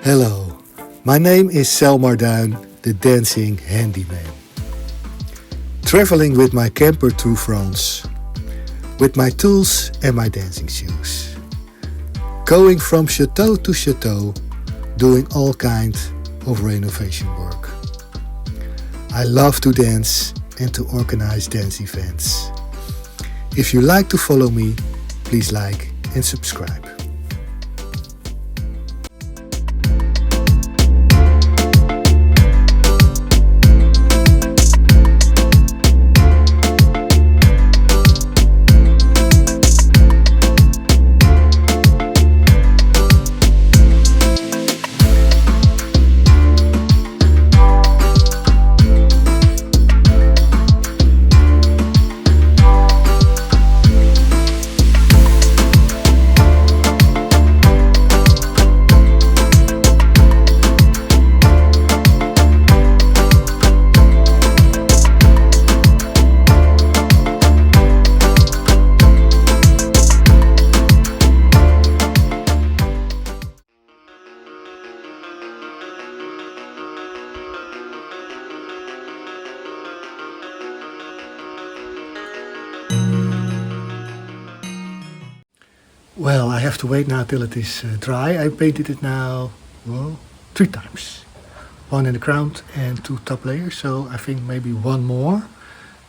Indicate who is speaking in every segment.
Speaker 1: Hello, my name is Selmar Duin, the dancing handyman. Traveling with my camper through France, with my tools and my dancing shoes. Going from chateau to chateau, doing all kinds of renovation work. I love to dance and to organize dance events. If you like to follow me, please like and subscribe. Well, I have to wait now till it is dry. I painted it now, well, 3 times. 1 in the ground and 2 top layers, so I think maybe 1 more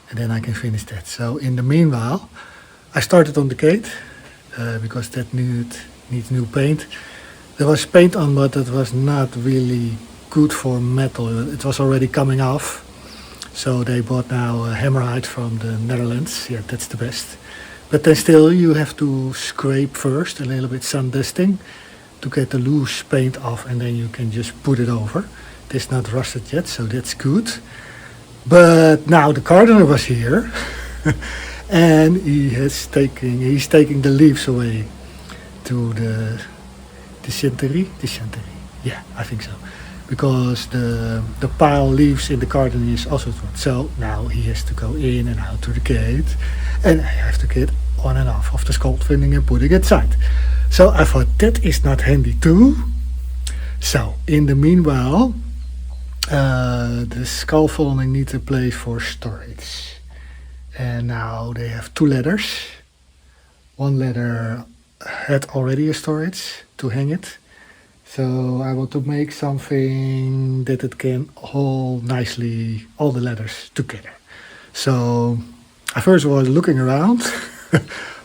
Speaker 1: and then I can finish that. So in the meanwhile, I started on the gate because that needs new paint. There was paint on, but it was not really good for metal. It was already coming off. So they bought now hammerite from the Netherlands. Yeah, that's the best. But then still you have to scrape first, a little bit sun dusting, to get the loose paint off, and then you can just put it over. It is not rusted yet, so that's good. But now the gardener was here and he's taking the leaves away to the dysentery. Yeah, I think so. Because the pile leaves in the garden is also thrown. So now he has to go in and out to the gate, and I have to get on and off of the scaffolding and putting it aside. So I thought that is not handy too. So in the meanwhile, the scaffolding needs a place for storage. And now they have 2 ladders. 1 ladder had already a storage to hang it. So I want to make something that it can hold nicely all the ladders together. So I first was looking around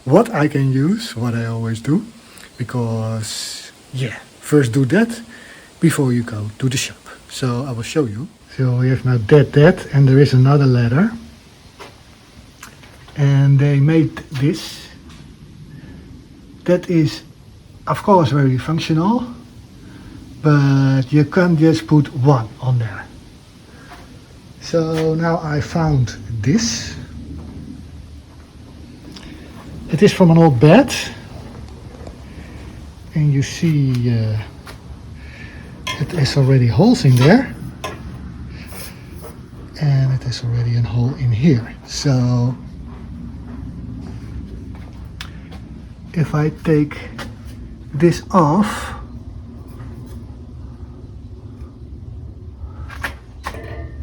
Speaker 1: what I can use, what I always do, because yeah, first do that before you go to the shop. So I will show you. So we have now that, and there is another ladder. And they made this. That is, of course, very functional. But you can't just put 1 on there. So now I found this. It is from an old bed. And you see it has already holes in there. And it has already a hole in here. So if I take this off,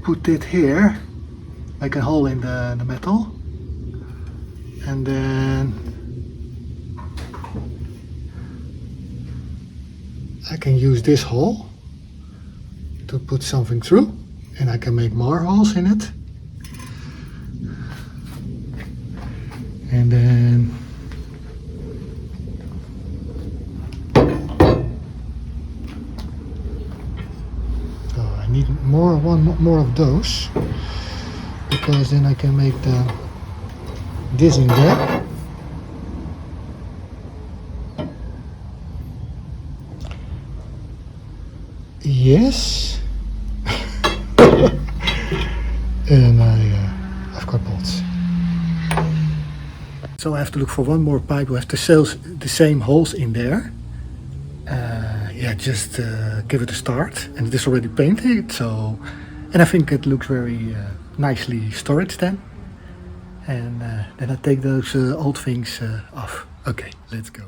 Speaker 1: put it here, like a hole in the metal, and then I can use this hole to put something through, and I can make more holes in it, and then need one more of those, because then I can make this in there. Yes. And I've got bolts. So I have to look for 1 more pipe who has the same holes in there. Yeah, just give it a start, and it is already painted, so, and I think it looks very nicely storage then. And then I take those old things off. Okay, let's go.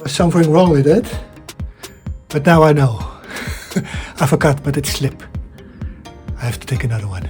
Speaker 1: Something wrong with it, but now I know. I forgot, but it slipped. I have to take another one.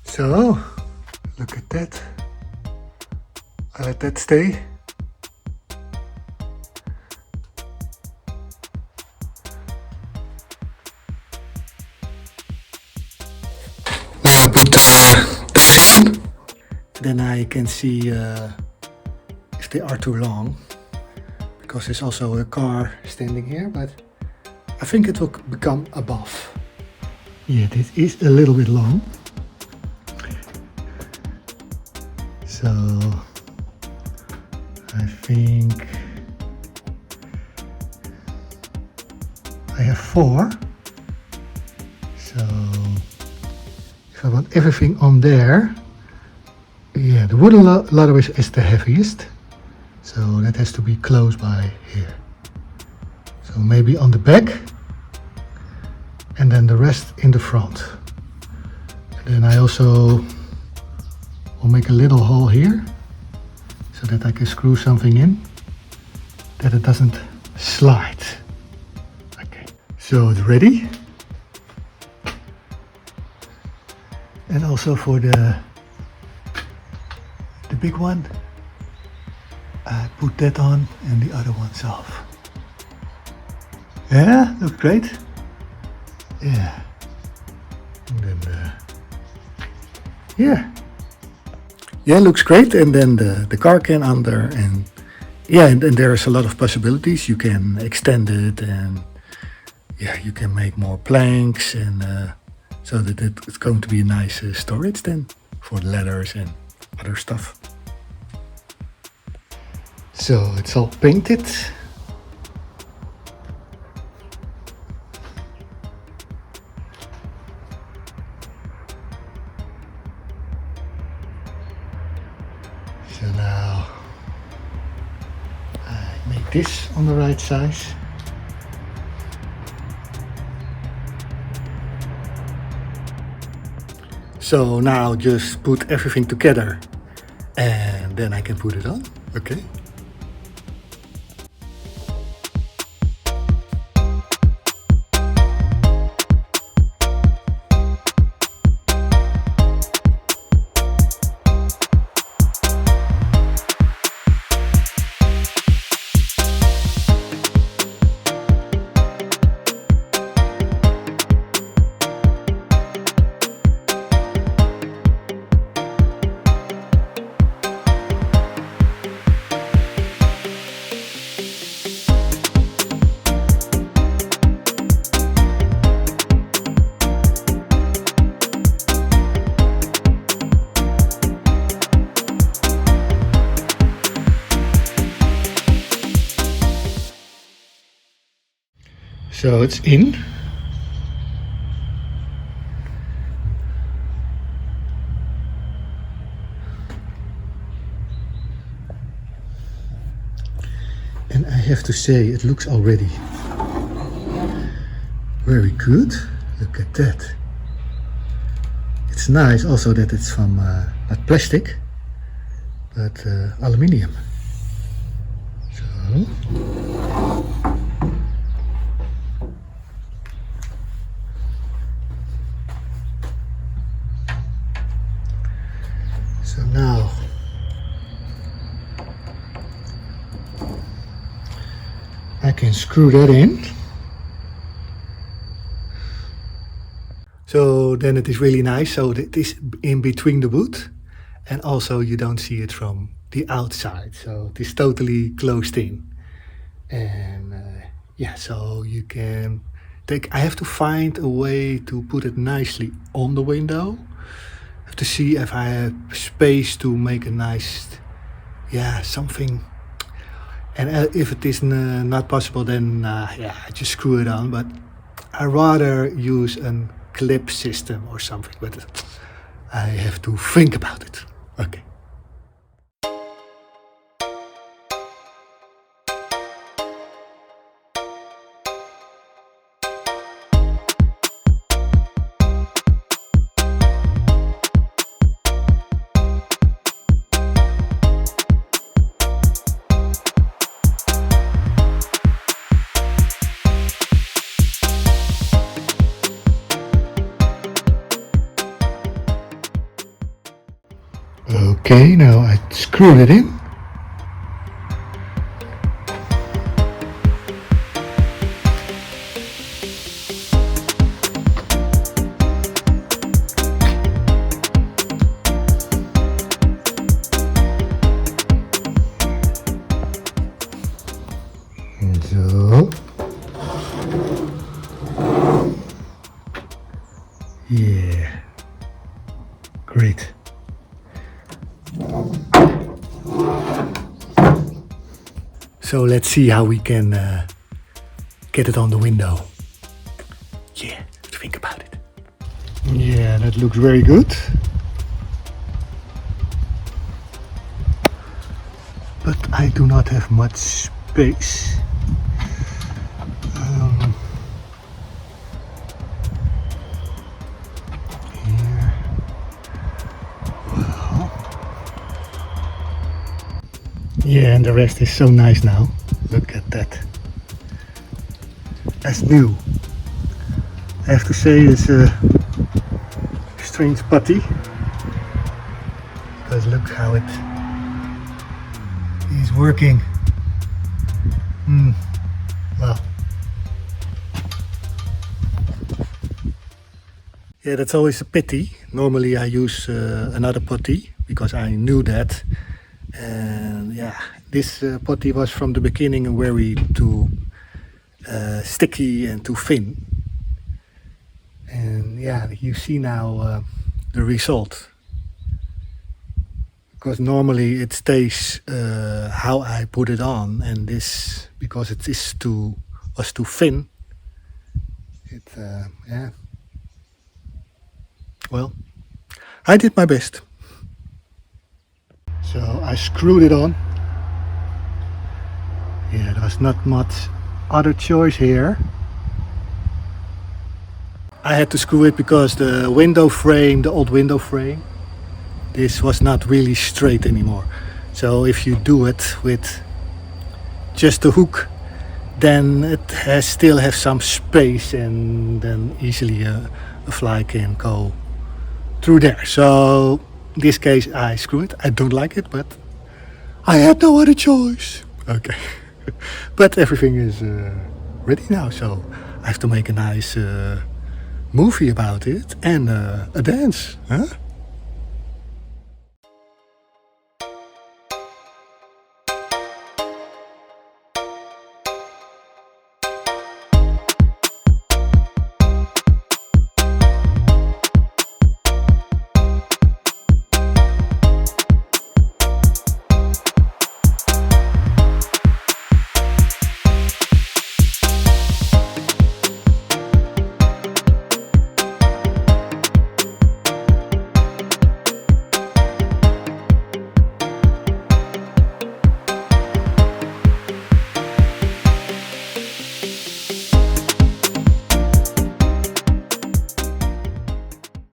Speaker 1: So, look at that. I let that stay. Now I put the fan. Then I can see if they are too long, because there's also a car standing here, but I think it will become above. Yeah, this is a little bit long. So I think I have 4. So if I want everything on there, yeah, the wooden ladder is the heaviest. So that has to be close by here. So maybe on the back and then the rest in the front. And then I also will make a little hole here so that I can screw something in, that it doesn't slide. Okay, so it's ready. And also for the big one, I put that on and the other one's off. Yeah, looks great. Yeah. And then yeah, looks great. And then the car can under, and yeah, and there's a lot of possibilities. You can extend it, and yeah, you can make more planks, and so that it's going to be a nice storage then for the ladders and other stuff. So it's all painted. So now I make this on the right size. So now just put everything together and then I can put it on. Okay. So it's in. And I have to say, it looks already very good. Look at that. It's nice also that it's from not plastic, but aluminium. So can screw that in. So then it is really nice. So it is in between the wood, and also you don't see it from the outside. So it is totally closed in. And yeah, so you can take, I have to find a way to put it nicely on the window. I have to see if I have space to make a nice, yeah, something. And if it is not possible, then yeah, I just screw it on. But I rather use a clip system or something, but I have to think about it. Okay. Okay, now I screwed it in. And so. Yeah. Great. So let's see how we can get it on the window. Yeah, think about it. Yeah, that looks very good. But I do not have much space. Here. Well. Yeah, and the rest is so nice now. Look at that. That's new. I have to say it's a strange putty. Because look how it is working. Well. Yeah, that's always a pity. Normally I use another putty because I knew that. And yeah, this putty was from the beginning very too sticky and too thin. And yeah, you see now the result. Because normally it stays how I put it on, and this, because it was too thin. It yeah. Well, I did my best. So I screwed it on. Yeah, there was not much other choice here. I had to screw it because the window frame, the old window frame, this was not really straight anymore. So if you do it with just a hook, then it still has some space, and then easily a fly can go through there. So in this case I screw it. I don't like it, but I had no other choice. Okay. But everything is ready now, so I have to make a nice movie about it and a dance, huh?